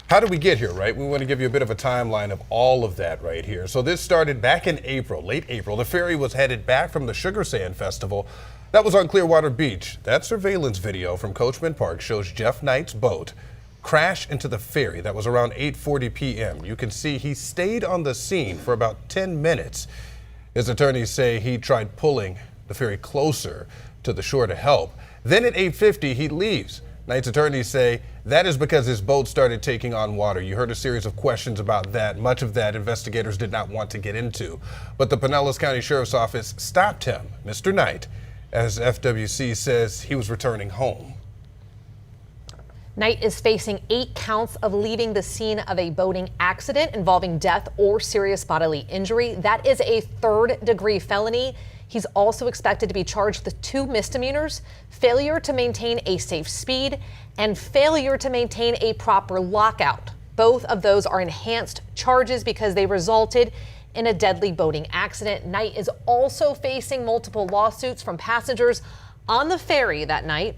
How did we get here, right? We want to give you a bit of a timeline of all of that right here. So this started back in April, late April. The ferry was headed back from the Sugar Sand Festival. That was on Clearwater Beach. That surveillance video from Coachman Park shows Jeff Knight's boat crash into the ferry. That was around 8:40 p.m. You can see he stayed on the scene for about 10 minutes. His attorneys say he tried pulling the ferry closer to the shore to help. Then at 8:50, he leaves. Knight's attorneys say that is because his boat started taking on water. You heard a series of questions about that. Much of that investigators did not want to get into. But the Pinellas County Sheriff's Office stopped him, Mr. Knight, as FWC says he was returning home. Knight is facing 8 counts of leaving the scene of a boating accident involving death or serious bodily injury. That is a 3rd-degree felony. He's also expected to be charged with 2 misdemeanors: failure to maintain a safe speed and failure to maintain a proper lockout. Both of those are enhanced charges because they resulted in a deadly boating accident. Knight is also facing multiple lawsuits from passengers on the ferry that night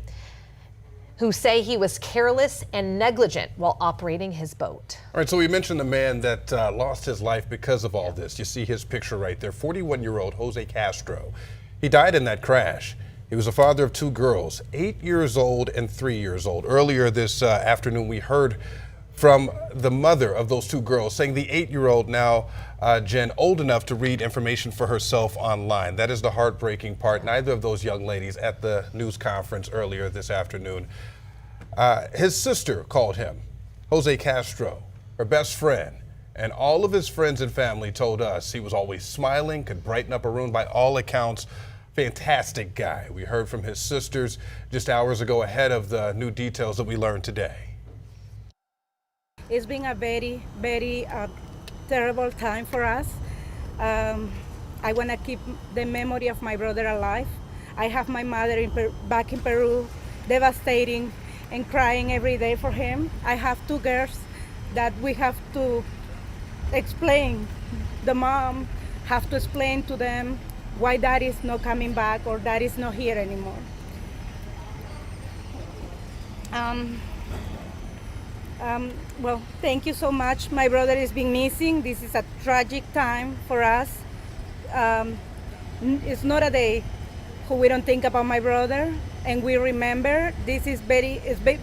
who say he was careless and negligent while operating his boat. All right, so we mentioned the man that lost his life because of all this. You see his picture right there, 41-year-old Jose Castro. He died in that crash. He was a father of 2 girls, 8 years old and 3 years old. Earlier this afternoon, we heard from the mother of those 2 girls saying the 8-year-old now, Jen, old enough to read information for herself online. That is the heartbreaking part. Neither of those young ladies at the news conference earlier this afternoon. His sister called him Jose Castro, her best friend, and all of his friends and family told us he was always smiling, could brighten up a room. By all accounts, fantastic guy. We heard from his sisters just hours ago ahead of the new details that we learned today. It's been a very, very terrible time for us. I want to keep the memory of my brother alive. I have my mother back in Peru, devastating and crying every day for him. I have 2 girls that we have to explain. The mom have to explain to them why dad is not coming back or dad is not here anymore. Well, thank you so much. My brother is being missing. This is a tragic time for us. It's not a day who we don't think about my brother, and we remember it's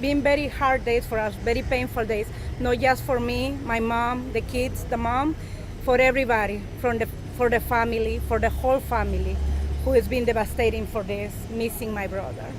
been very hard days for us, very painful days, not just for me, my mom, the kids, the mom, for everybody, for the family, for the whole family who has been devastating for this, missing my brother.